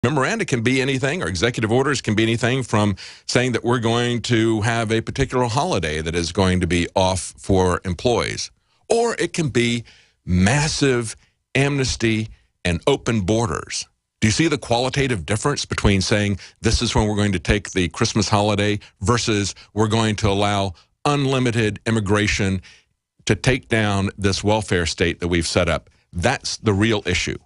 memoranda can be anything, or executive orders can be anything from saying that we're going to have a particular holiday that is going to be off for employees. Or it can be massive amnesty and open borders. Do you see the qualitative difference between saying this is when we're going to take the Christmas holiday versus we're going to allow unlimited immigration to take down this welfare state that we've set up? That's the real issue.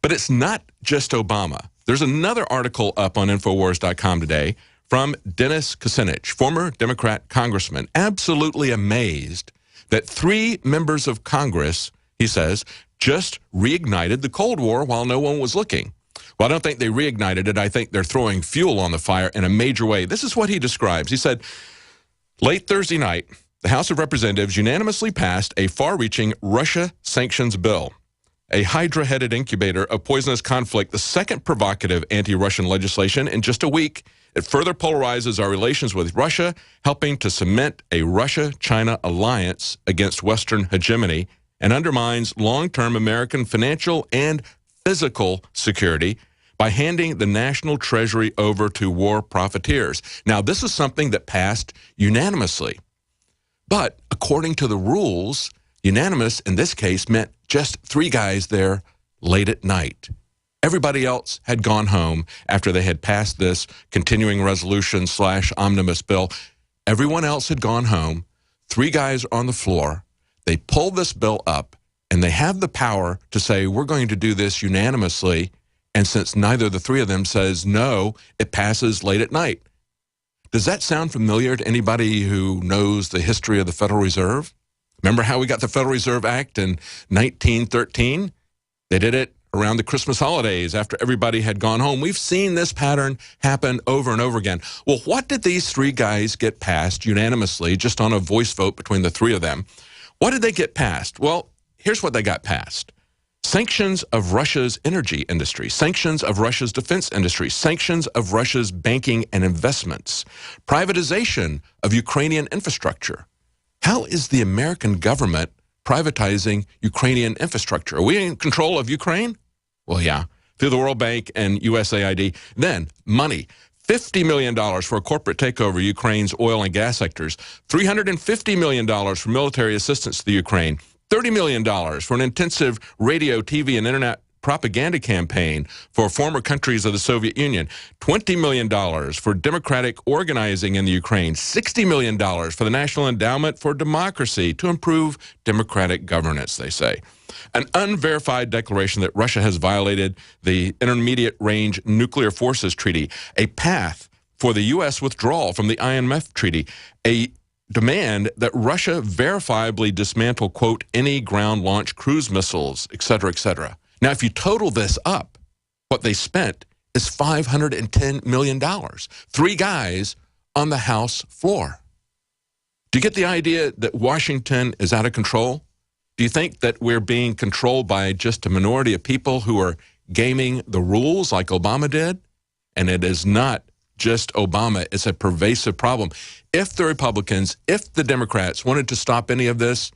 But it's not just Obama. There's another article up on Infowars.com today from Dennis Kucinich, former Democrat congressman, absolutely amazed that 3 members of Congress, he says, just reignited the Cold War while no one was looking. Well, I don't think they reignited it. I think they're throwing fuel on the fire in a major way. This is what he describes. He said, late Thursday night, the House of Representatives unanimously passed a far-reaching Russia sanctions bill, a Hydra-headed incubator of poisonous conflict, the second provocative anti-Russian legislation in just a week. It further polarizes our relations with Russia, helping to cement a Russia-China alliance against Western hegemony, and undermines long-term American financial and physical security by handing the national treasury over to war profiteers. Now, this is something that passed unanimously. But according to the rules, unanimous in this case meant just 3 guys there late at night. Everybody else had gone home after they had passed this continuing resolution / omnibus bill. Everyone else had gone home. 3 guys are on the floor. They pull this bill up, and they have the power to say, we're going to do this unanimously. And since neither of the 3 of them says no, it passes late at night. Does that sound familiar to anybody who knows the history of the Federal Reserve? Remember how we got the Federal Reserve Act in 1913? They did it around the Christmas holidays after everybody had gone home. We've seen this pattern happen over and over again. Well, what did these 3 guys get passed unanimously, just on a voice vote between the 3 of them? What did they get passed? Well, here's what they got passed. Sanctions of Russia's energy industry, sanctions of Russia's defense industry, sanctions of Russia's banking and investments, privatization of Ukrainian infrastructure. How is the American government privatizing Ukrainian infrastructure? Are we in control of Ukraine? Well, yeah, through the World Bank and USAID. Then, money. $50 million for a corporate takeover of Ukraine's oil and gas sectors, $350 million for military assistance to the Ukraine, $30 million for an intensive radio, TV, and internet propaganda campaign for former countries of the Soviet Union, $20 million for democratic organizing in the Ukraine, $60 million for the National Endowment for Democracy to improve democratic governance, they say. An unverified declaration that Russia has violated the Intermediate Range Nuclear Forces Treaty, a path for the U.S. withdrawal from the INF Treaty, a demand that Russia verifiably dismantle, quote, any ground-launched cruise missiles, et cetera, et cetera. Now, if you total this up, what they spent is $510 million. 3 guys on the House floor. Do you get the idea that Washington is out of control? Do you think that we're being controlled by just a minority of people who are gaming the rules like Obama did? And it is not just Obama. It's a pervasive problem. If the Republicans, if the Democrats wanted to stop any of this,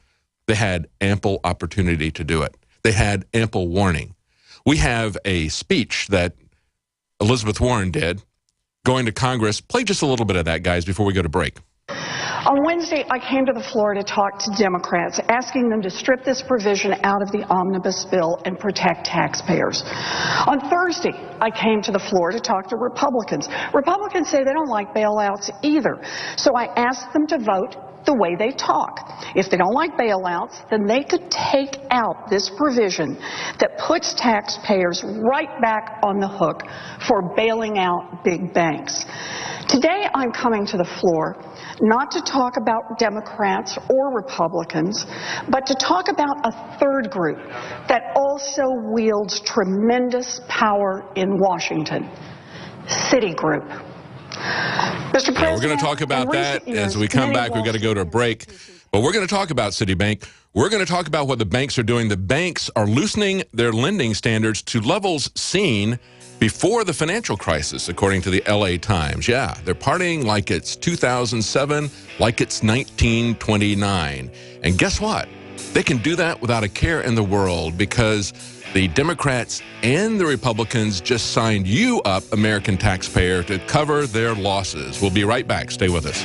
they had ample opportunity to do it. They had ample warning. We have a speech that Elizabeth Warren did going to Congress. Play just a little bit of that, guys, before we go to break. On Wednesday, I came to the floor to talk to Democrats, asking them to strip this provision out of the omnibus bill and protect taxpayers. On Thursday, I came to the floor to talk to Republicans. Republicans say they don't like bailouts either, so I asked them to vote the way they talk. If they don't like bailouts, then they could take out this provision that puts taxpayers right back on the hook for bailing out big banks. Today, I'm coming to the floor not to talk about Democrats or Republicans, but to talk about a third group that also wields tremendous power in Washington, Citigroup. Mr. President, we're going to talk about that as we come back. We've got to go to a break. But we're going to talk about Citibank. We're going to talk about what the banks are doing. The banks are loosening their lending standards to levels seen before the financial crisis, according to the LA Times. Yeah, they're partying like it's 2007, like it's 1929. And guess what? They can do that without a care in the world because The Democrats and the Republicans just signed you up, American taxpayer, to cover their losses. We'll be right back. Stay with us.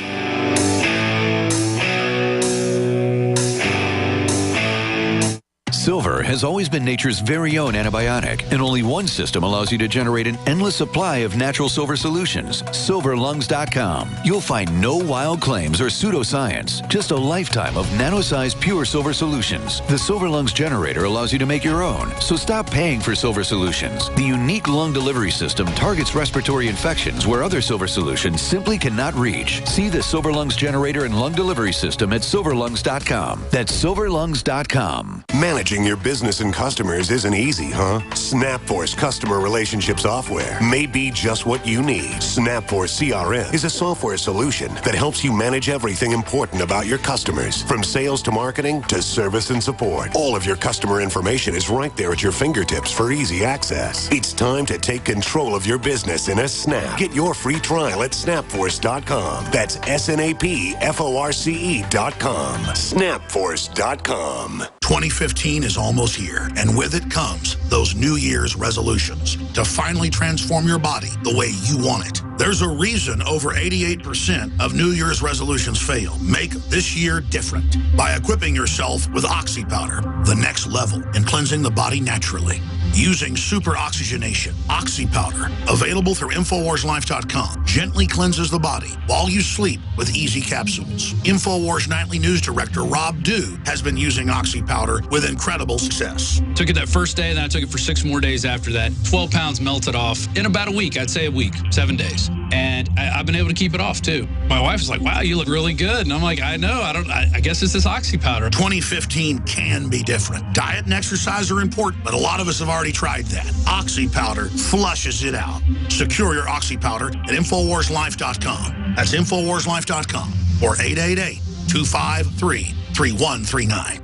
Silver has always been nature's very own antibiotic, and only one system allows you to generate an endless supply of natural silver solutions. SilverLungs.com. You'll find no wild claims or pseudoscience, just a lifetime of nano-sized pure silver solutions. The Silver Lungs generator allows you to make your own, so stop paying for silver solutions. The unique lung delivery system targets respiratory infections where other silver solutions simply cannot reach. See the Silver Lungs generator and lung delivery system at SilverLungs.com. That's SilverLungs.com. Managing your business and customers isn't easy, huh? SnapForce customer relationship software may be just what you need. SnapForce CRM is a software solution that helps you manage everything important about your customers, from sales to marketing to service and support. All of your customer information is right there at your fingertips for easy access. It's time to take control of your business in a snap. Get your free trial at snapforce.com. That's SNAPFORCE.com. Snapforce.com. 2015 is almost here, and with it comes those New Year's resolutions to finally transform your body the way you want it. There's a reason over 88% of New Year's resolutions fail. Make this year different by equipping yourself with Oxy Powder, the next level in cleansing the body naturally. Using super oxygenation, Oxy Powder, available through InfoWarsLife.com, gently cleanses the body while you sleep with easy capsules. InfoWars Nightly News Director Rob Dew has been using Oxy Powder with incredible success. Took it that first day, then I took it for 6 more days after that. 12 pounds melted off in about a week. I'd say a week, 7 days. And I've been able to keep it off, too. My wife was like, wow, you look really good. And I'm like, I know. I guess it's this Oxy Powder. 2015 can be different. Diet and exercise are important, but a lot of us have already tried that. Oxy Powder flushes it out. Secure your Oxy Powder at InfoWarsLife.com. That's InfoWarsLife.com or 888-253-3139.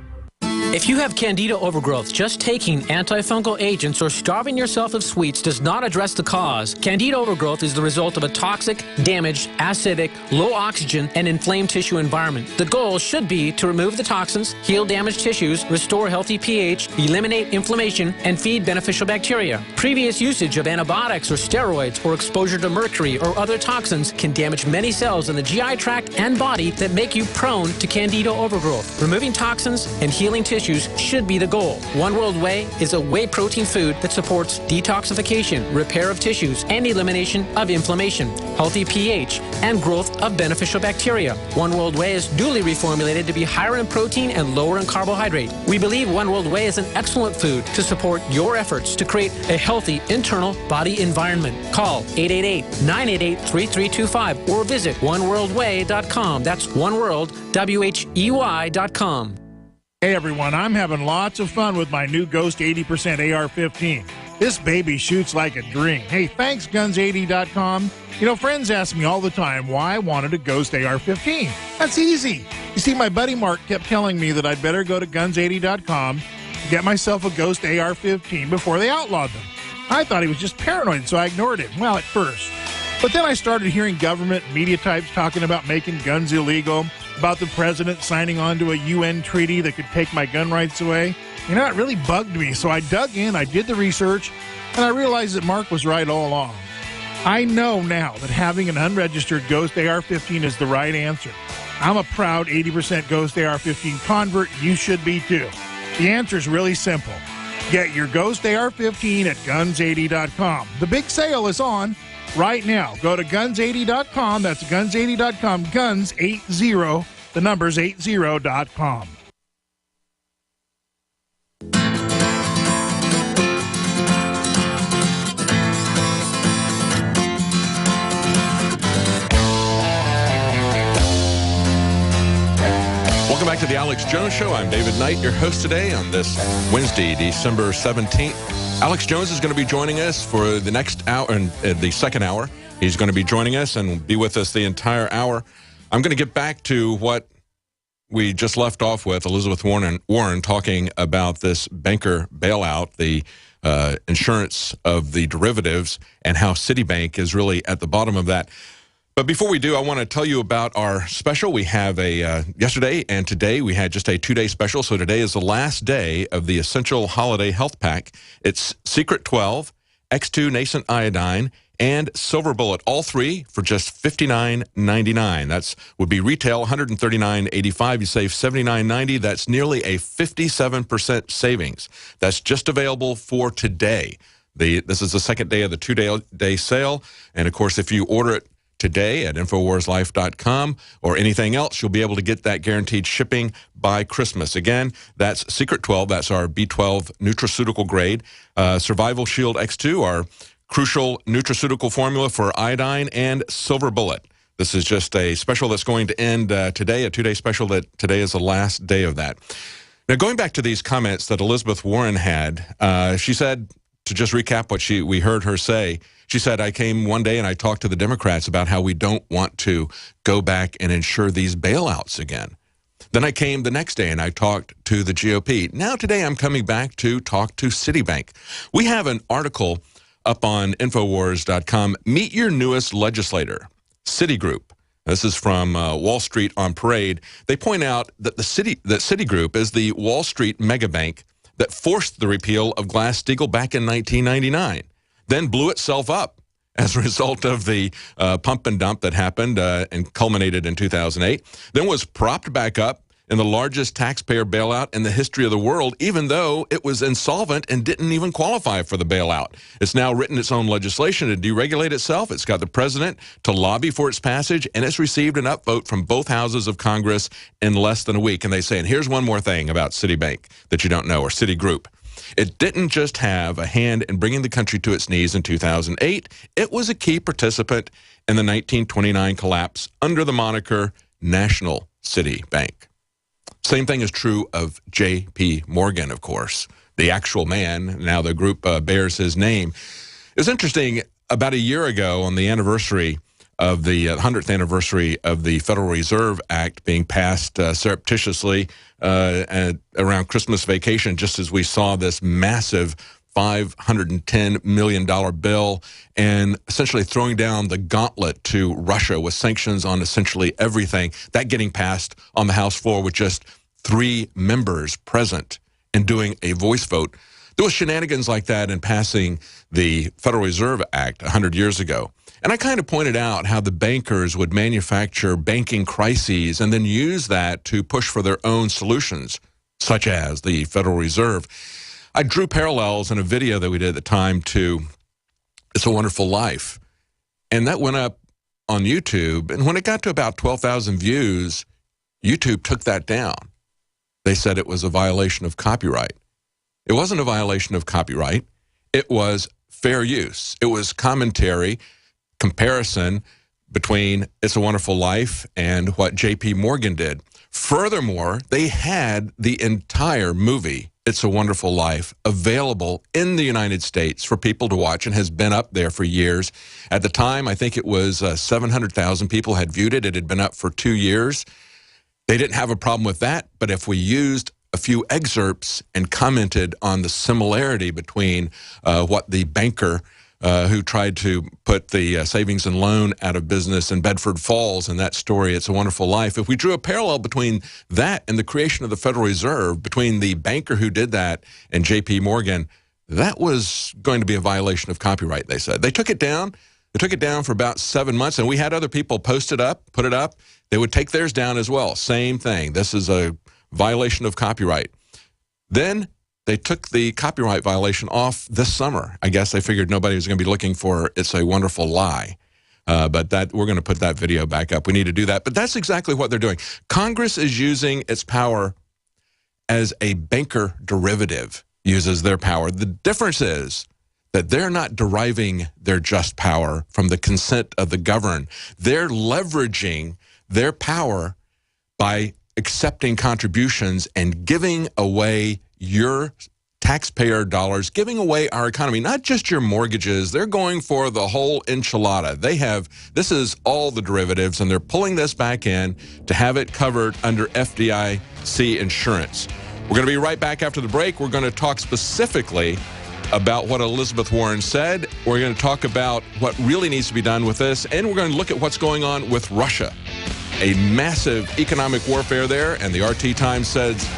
If you have candida overgrowth, just taking antifungal agents or starving yourself of sweets does not address the cause. Candida overgrowth is the result of a toxic, damaged, acidic, low oxygen, and inflamed tissue environment. The goal should be to remove the toxins, heal damaged tissues, restore healthy pH, eliminate inflammation, and feed beneficial bacteria. Previous usage of antibiotics or steroids or exposure to mercury or other toxins can damage many cells in the GI tract and body that make you prone to candida overgrowth. Removing toxins and healing tissues should be the goal. One World Whey is a whey protein food that supports detoxification, repair of tissues, and elimination of inflammation, healthy pH, and growth of beneficial bacteria. One World Whey is duly reformulated to be higher in protein and lower in carbohydrate. We believe One World Whey is an excellent food to support your efforts to create a healthy internal body environment. Call 888-988-3325 or visit oneworldwhey.com. That's oneworldwhey.com. Hey everyone, I'm having lots of fun with my new Ghost 80% AR-15. This baby shoots like a dream. Hey, thanks Guns80.com. You know, friends ask me all the time why I wanted a Ghost AR-15. That's easy. You see, my buddy Mark kept telling me that I'd better go to Guns80.com and get myself a Ghost AR-15 before they outlawed them. I thought he was just paranoid, so I ignored him. Well, at first. But then I started hearing government media types talking about making guns illegal, about the president signing on to a UN treaty that could take my gun rights away. You know, it really bugged me, so I dug in, I did the research, and I realized that Mark was right all along. I know now that having an unregistered Ghost AR-15 is the right answer. I'm a proud 80% Ghost AR-15 convert. You should be too. The answer is really simple. Get your Ghost AR-15 at Guns80.com. The big sale is on right now. Go to Guns80.com. That's Guns80.com. Guns80, the number's 80.com. Welcome back to the Alex Jones Show. I'm David Knight, your host today on this Wednesday, December 17th. Alex Jones is going to be joining us for the next hour, and the second hour. He's going to be joining us and be with us the entire hour. I'm going to get back to what we just left off with, Elizabeth Warren talking about this banker bailout, the insurance of the derivatives, and how Citibank is really at the bottom of that. But before we do, I want to tell you about our special. We have yesterday and today we had just a 2-day special. So today is the last day of the Essential Holiday Health Pack. It's Secret 12, X2 Nascent Iodine, and Silver Bullet, all three for just $59.99. That's would be retail $139.85. You save $79.90. That's nearly a 57% savings. That's just available for today. This is the second day of the 2-day sale, and of course, if you order it today at InfoWarsLife.com or anything else, you'll be able to get that guaranteed shipping by Christmas. Again, that's Secret 12. That's our B12 nutraceutical grade. Survival Shield X2, our crucial nutraceutical formula for iodine, and Silver Bullet. This is just a special that's going to end today, a 2-day special that today is the last day of that. Now, going back to these comments that Elizabeth Warren had, she said, to just recap what we heard her say, she said, I came one day and I talked to the Democrats about how we don't want to go back and insure these bailouts again. Then I came the next day and I talked to the GOP. Now today I'm coming back to talk to Citibank. We have an article up on Infowars.com, Meet Your Newest Legislator, Citigroup. This is from Wall Street on Parade. They point out that Citigroup is the Wall Street megabank that forced the repeal of Glass-Steagall back in 1999, then blew itself up as a result of the pump and dump that happened and culminated in 2008, then was propped back up in the largest taxpayer bailout in the history of the world, even though it was insolvent and didn't even qualify for the bailout. It's now written its own legislation to deregulate itself. It's got the president to lobby for its passage, and it's received an upvote from both houses of Congress in less than a week. And they say, and here's one more thing about Citibank that you don't know, or Citigroup. It didn't just have a hand in bringing the country to its knees in 2008. It was a key participant in the 1929 collapse under the moniker National City Bank. Same thing is true of J.P. Morgan, of course, the actual man. Now the group bears his name. It was interesting, about a year ago on the anniversary of the 100th anniversary of the Federal Reserve Act being passed surreptitiously around Christmas vacation, just as we saw this massive $510 million bill and essentially throwing down the gauntlet to Russia with sanctions on essentially everything, that getting passed on the House floor with just 3 members present and doing a voice vote. There was shenanigans like that in passing the Federal Reserve Act 100 years ago. And I kind of pointed out how the bankers would manufacture banking crises and then use that to push for their own solutions, such as the Federal Reserve. I drew parallels in a video that we did at the time to It's a Wonderful Life. And that went up on YouTube. And when it got to about 12,000 views, YouTube took that down. They said it was a violation of copyright. It wasn't a violation of copyright. It was fair use. It was commentary, comparison between It's a Wonderful Life and what J.P. Morgan did. Furthermore, they had the entire movie, It's a Wonderful Life, available in the United States for people to watch and has been up there for years. At the time, I think it was 700,000 people had viewed it. It had been up for 2 years. They didn't have a problem with that, but if we used a few excerpts and commented on the similarity between what the banker who tried to put the savings and loan out of business in Bedford Falls and that story, It's a Wonderful Life. If we drew a parallel between that and the creation of the Federal Reserve, between the banker who did that and J.P. Morgan, that was going to be a violation of copyright, they said. They took it down. They took it down for about 7 months, and we had other people post it up, put it up. They would take theirs down as well. Same thing. This is a violation of copyright. Then they took the copyright violation off this summer. I guess they figured nobody was going to be looking for It's a Wonderful Lie. But we're going to put that video back up. We need to do that. But that's exactly what they're doing. Congress is using its power as a banker derivative uses their power. The difference is that they're not deriving their just power from the consent of the governed. They're leveraging their power by accepting contributions and giving away your taxpayer dollars, giving away our economy, not just your mortgages. They're going for the whole enchilada. This is all the derivatives, and they're pulling this back in to have it covered under FDIC insurance. We're going to be right back after the break. We're going to talk specifically about what Elizabeth Warren said. We're going to talk about what really needs to be done with this, and we're going to look at what's going on with Russia. A massive economic warfare there, and the RT Times says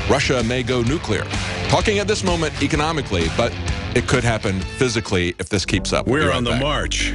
Russia may go nuclear. Talking at this moment economically, but it could happen physically if this keeps up. We're on the march.